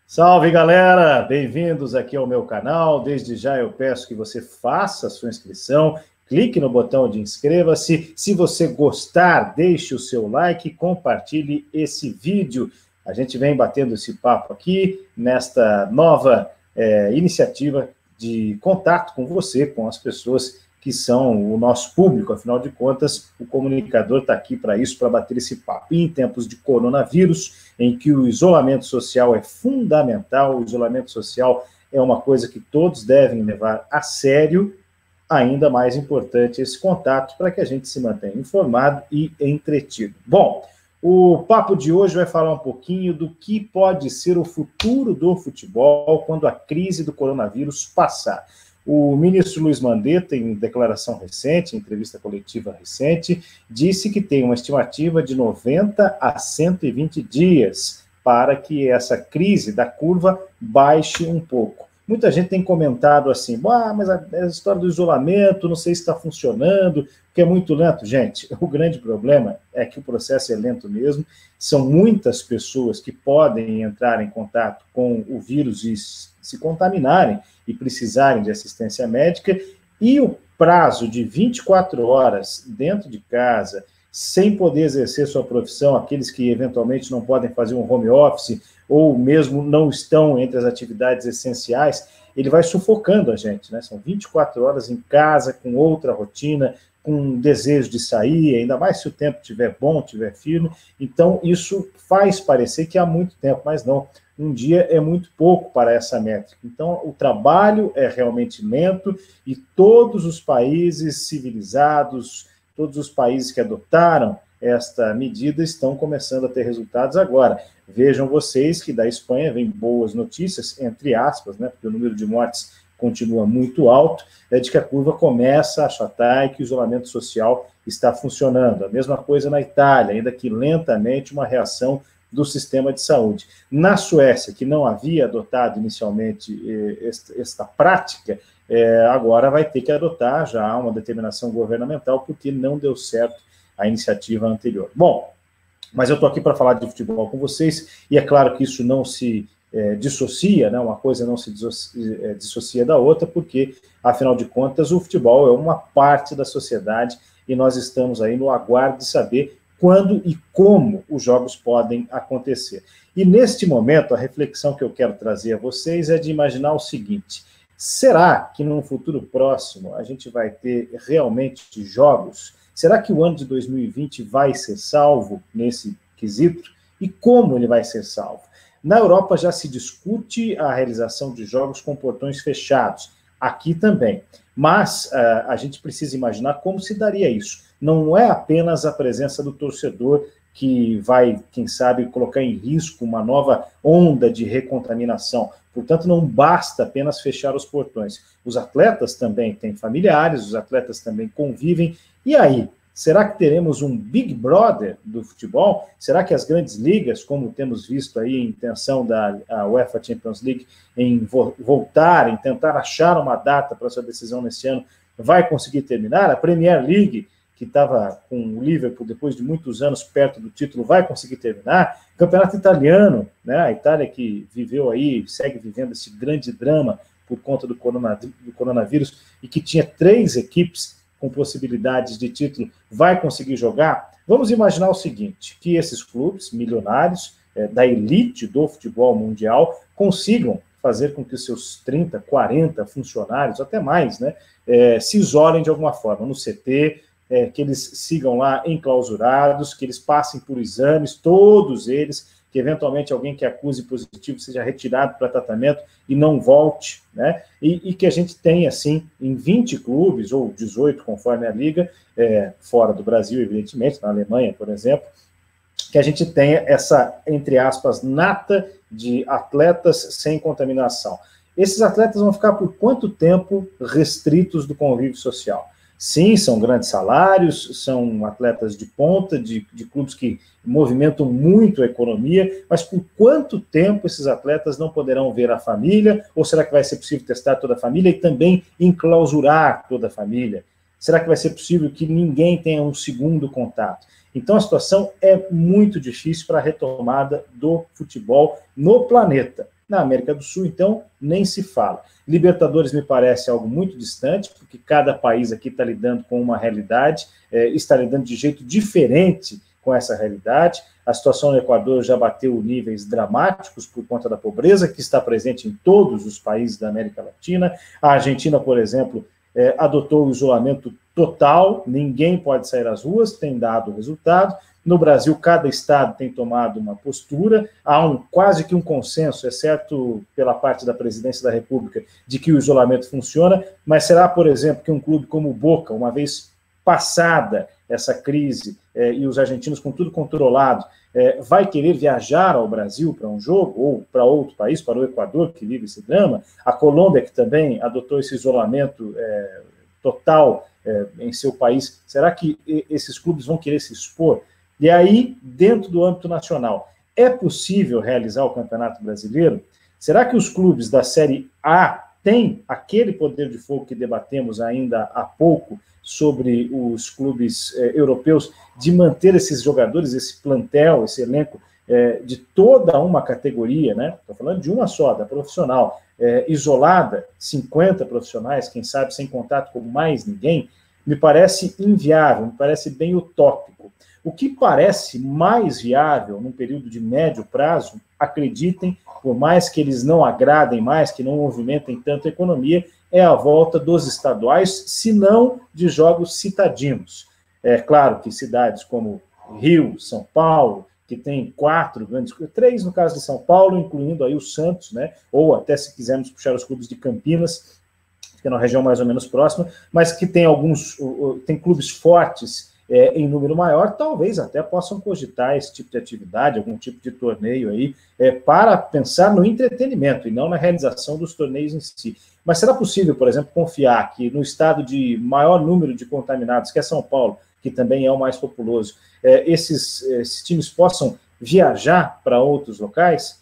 Salve, galera! Bem-vindos aqui ao meu canal. Desde já eu peço que você faça a sua inscrição, clique no botão de inscreva-se. Se você gostar, deixe o seu like e compartilhe esse vídeo. A gente vem batendo esse papo aqui nesta nova iniciativa de contato com você, com as pessoas que são o nosso público. Afinal de contas, o comunicador está aqui para isso, para bater esse papo. E em tempos de coronavírus, em que o isolamento social é fundamental, o isolamento social é uma coisa que todos devem levar a sério, ainda mais importante esse contato para que a gente se mantenha informado e entretido. Bom, o papo de hoje vai falar um pouquinho do que pode ser o futuro do futebol quando a crise do coronavírus passar. O ministro Luiz Mandetta, em declaração recente, em entrevista coletiva recente, disse que tem uma estimativa de 90 a 120 dias para que essa crise da curva baixe um pouco. Muita gente tem comentado assim, mas a história do isolamento, não sei se está funcionando, porque é muito lento. Gente, o grande problema é que o processo é lento mesmo, são muitas pessoas que podem entrar em contato com o vírus e se contaminarem e precisarem de assistência médica, e o prazo de 24 horas dentro de casa, sem poder exercer sua profissão, aqueles que eventualmente não podem fazer um home office, ou mesmo não estão entre as atividades essenciais, ele vai sufocando a gente, né? São 24 horas em casa, com outra rotina, com desejo de sair, ainda mais se o tempo estiver bom, estiver firme. Então, isso faz parecer que há muito tempo, mas não. Um dia é muito pouco para essa métrica. Então, o trabalho é realmente lento e todos os países civilizados, todos os países que adotaram esta medida estão começando a ter resultados agora. Vejam vocês que da Espanha vem boas notícias, entre aspas, né, porque o número de mortes continua muito alto, de que a curva começa a achatar e que o isolamento social está funcionando. A mesma coisa na Itália, ainda que lentamente uma reação do sistema de saúde. Na Suécia, que não havia adotado inicialmente esta prática, agora vai ter que adotar já uma determinação governamental, porque não deu certo a iniciativa anterior. Bom, mas eu estou aqui para falar de futebol com vocês, e é claro que isso não se dissocia, né? Uma coisa não se dissocia da outra, porque, afinal de contas, o futebol é uma parte da sociedade, e nós estamos aí no aguardo de saber quando e como os jogos podem acontecer. E neste momento, a reflexão que eu quero trazer a vocês é de imaginar o seguinte: será que num futuro próximo a gente vai ter realmente jogos? Será que o ano de 2020 vai ser salvo nesse quesito? E como ele vai ser salvo? Na Europa já se discute a realização de jogos com portões fechados, aqui também. Mas a gente precisa imaginar como se daria isso. Não é apenas a presença do torcedor que vai, quem sabe, colocar em risco uma nova onda de recontaminação. Portanto, não basta apenas fechar os portões. Os atletas também têm familiares, os atletas também convivem. E aí, será que teremos um Big Brother do futebol? Será que as grandes ligas, como temos visto aí a intenção da UEFA Champions League em voltar, em tentar achar uma data para sua decisão nesse ano, vai conseguir terminar? A Premier League, que estava com o Liverpool depois de muitos anos perto do título, vai conseguir terminar? Campeonato italiano, né? A Itália que viveu aí, segue vivendo esse grande drama por conta do coronavírus e que tinha 3 equipes com possibilidades de título, vai conseguir jogar? Vamos imaginar o seguinte, que esses clubes milionários, da elite do futebol mundial, consigam fazer com que os seus 30, 40 funcionários, até mais, né, se isolem de alguma forma no CT, que eles sigam lá enclausurados, que eles passem por exames, todos eles, que eventualmente alguém que acuse positivo seja retirado para tratamento e não volte, né? E que a gente tenha, assim, em 20 clubes, ou 18, conforme a liga, fora do Brasil, evidentemente, na Alemanha, por exemplo, que a gente tenha essa, entre aspas, nata de atletas sem contaminação. Esses atletas vão ficar por quanto tempo restritos do convívio social? Sim, são grandes salários, são atletas de ponta, de clubes que movimentam muito a economia, mas por quanto tempo esses atletas não poderão ver a família? Ou será que vai ser possível testar toda a família e também enclausurar toda a família? Será que vai ser possível que ninguém tenha um segundo contato? Então a situação é muito difícil para a retomada do futebol no planeta. Na América do Sul, então, nem se fala. Libertadores me parece algo muito distante, porque cada país aqui está lidando com uma realidade, está lidando de jeito diferente com essa realidade. A situação no Equador já bateu níveis dramáticos por conta da pobreza, que está presente em todos os países da América Latina. A Argentina, por exemplo, adotou o isolamento total, ninguém pode sair às ruas, tem dado resultado. No Brasil, cada estado tem tomado uma postura, há quase que um consenso, exceto pela parte da presidência da República, de que o isolamento funciona, mas será, por exemplo, que um clube como o Boca, uma vez passada essa crise e os argentinos com tudo controlado, vai querer viajar ao Brasil para um jogo, ou para outro país, para o Equador, que vive esse drama, a Colômbia, que também adotou esse isolamento total em seu país, será que esses clubes vão querer se expor? E aí, dentro do âmbito nacional, é possível realizar o Campeonato Brasileiro? Será que os clubes da Série A têm aquele poder de fogo que debatemos ainda há pouco sobre os clubes europeus, de manter esses jogadores, esse plantel, esse elenco, de toda uma categoria, né? Estou falando de uma só, da profissional, isolada, 50 profissionais, quem sabe sem contato com mais ninguém, me parece inviável, me parece bem utópico. O que parece mais viável num período de médio prazo, acreditem, por mais que eles não agradem mais, que não movimentem tanto a economia, é a volta dos estaduais, se não de jogos citadinos. É claro que cidades como Rio, São Paulo, que tem 4 grandes, 3 no caso de São Paulo, incluindo aí o Santos, né? Ou até se quisermos puxar os clubes de Campinas, que é uma região mais ou menos próxima, mas que tem tem clubes fortes em número maior, talvez até possam cogitar esse tipo de atividade, algum tipo de torneio aí, para pensar no entretenimento e não na realização dos torneios em si. Mas será possível, por exemplo, confiar que no estado de maior número de contaminados, que é São Paulo, que também é o mais populoso, esses times possam viajar para outros locais?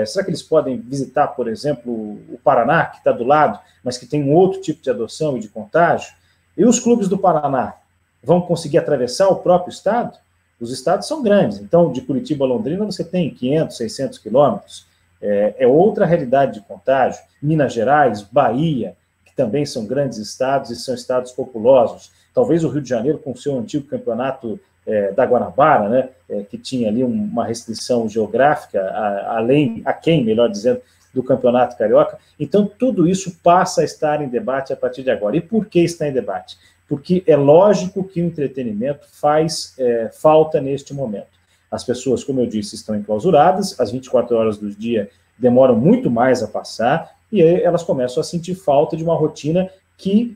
Será que eles podem visitar, por exemplo, o Paraná, que está do lado, mas que tem um outro tipo de adoção e de contágio? E os clubes do Paraná vão conseguir atravessar o próprio estado? Os estados são grandes, então de Curitiba a Londrina você tem 500, 600 quilômetros, é outra realidade de contágio. Minas Gerais, Bahia, que também são grandes estados e são estados populosos. Talvez o Rio de Janeiro, com o seu antigo campeonato da Guanabara, né, que tinha ali uma restrição geográfica, melhor dizendo, do Campeonato Carioca. Então, tudo isso passa a estar em debate a partir de agora. E por que está em debate? Porque é lógico que o entretenimento faz falta neste momento. As pessoas, como eu disse, estão enclausuradas, as 24 horas do dia demoram muito mais a passar, e aí elas começam a sentir falta de uma rotina que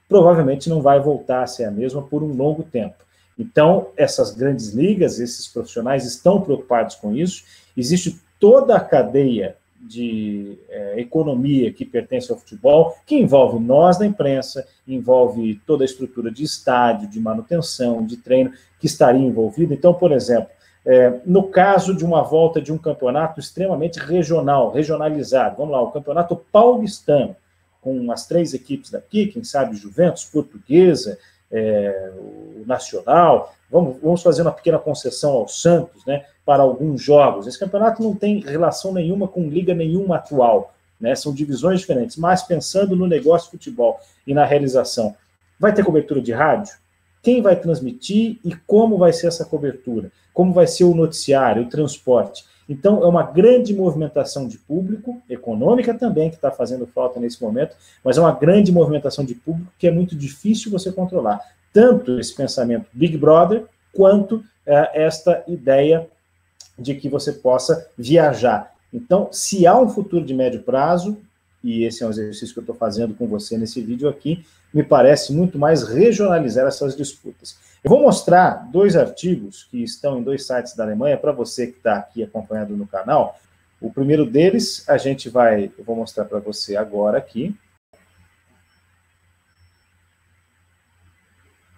provavelmente não vai voltar a ser a mesma por um longo tempo. Então, essas grandes ligas, esses profissionais estão preocupados com isso. Existe toda a cadeia de economia que pertence ao futebol, que envolve nós da imprensa, envolve toda a estrutura de estádio, de manutenção, de treino, que estaria envolvida. Então, por exemplo, no caso de uma volta de um campeonato extremamente regionalizado, vamos lá, o campeonato paulistano, com as 3 equipes daqui, quem sabe Juventus, Portuguesa, o Nacional, vamos fazer uma pequena concessão ao Santos, né, para alguns jogos. Esse campeonato não tem relação nenhuma com liga nenhuma atual, né, são divisões diferentes, mas pensando no negócio de futebol e na realização, vai ter cobertura de rádio? Quem vai transmitir e como vai ser essa cobertura? Como vai ser o noticiário, o transporte? Então, é uma grande movimentação de público, econômica também, que está fazendo falta nesse momento, mas é uma grande movimentação de público que é muito difícil você controlar. Tanto esse pensamento Big Brother, quanto esta ideia de que você possa viajar. Então, se há um futuro de médio prazo, e esse é um exercício que eu estou fazendo com você nesse vídeo aqui, me parece muito mais regionalizar essas disputas. Eu vou mostrar 2 artigos que estão em 2 sites da Alemanha, para você que está aqui acompanhando no canal. O primeiro deles, eu vou mostrar para você agora aqui.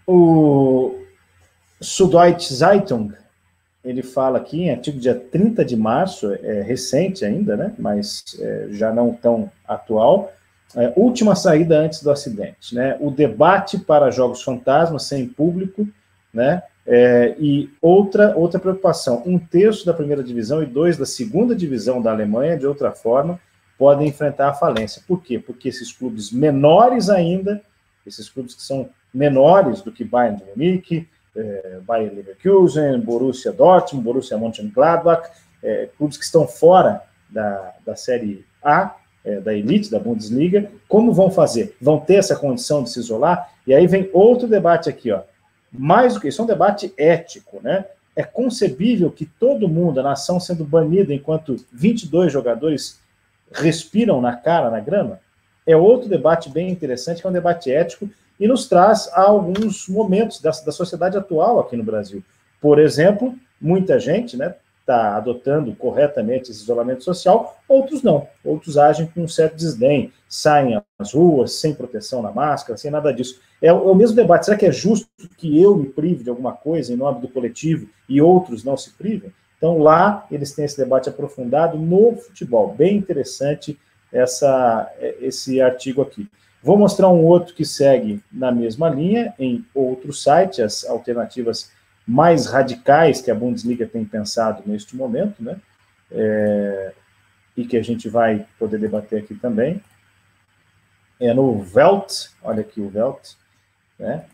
O Süddeutsche Zeitung, ele fala aqui, em artigo dia 30 de março, recente ainda, né, mas já não tão atual, última saída antes do acidente, né, o debate para jogos fantasmas sem público, né, E outra preocupação, 1/3 da primeira divisão e 2 da segunda divisão da Alemanha, de outra forma, podem enfrentar a falência. Por quê? Porque esses clubes menores ainda, esses clubes que são menores do que Bayern de Munique, Bayer Leverkusen, Borussia Dortmund, Borussia Mönchengladbach, clubes que estão fora da Série A, da elite, da Bundesliga, como vão fazer? Vão ter essa condição de se isolar? E aí vem outro debate aqui, ó. Mais do que isso, é um debate ético, né? É concebível que todo mundo, a nação sendo banida enquanto 22 jogadores respiram na cara, na grama? É outro debate bem interessante, que é um debate ético, e nos traz alguns momentos da sociedade atual aqui no Brasil. Por exemplo, muita gente, né, está adotando corretamente esse isolamento social, outros não. Outros agem com um certo desdém, saem às ruas sem proteção na máscara, sem nada disso. É o mesmo debate. Será que é justo que eu me prive de alguma coisa em nome do coletivo e outros não se privem? Então, lá, eles têm esse debate aprofundado no futebol. Bem interessante esse artigo aqui. Vou mostrar um outro que segue na mesma linha, em outro site, as alternativas mais radicais que a Bundesliga tem pensado neste momento, né? E que a gente vai poder debater aqui também. É no Welt, olha aqui o Welt, né?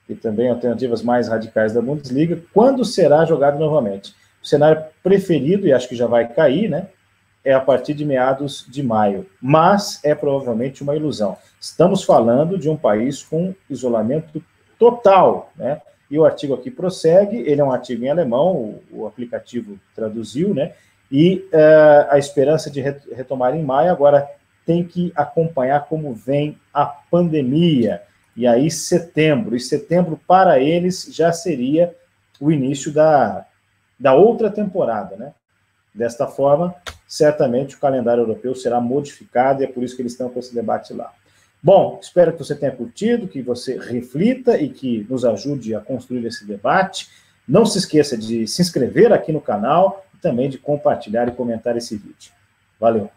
E também alternativas mais radicais da Bundesliga. Quando será jogado novamente? O cenário preferido, e acho que já vai cair, né? É a partir de meados de maio, mas é provavelmente uma ilusão. Estamos falando de um país com isolamento total, né? E o artigo aqui prossegue, ele é um artigo em alemão, o aplicativo traduziu, né? E a esperança de retomar em maio, agora tem que acompanhar como vem a pandemia. E aí setembro para eles já seria o início da outra temporada, né? Desta forma, certamente o calendário europeu será modificado, e é por isso que eles estão com esse debate lá. Bom, espero que você tenha curtido, que você reflita e que nos ajude a construir esse debate. Não se esqueça de se inscrever aqui no canal e também de compartilhar e comentar esse vídeo. Valeu!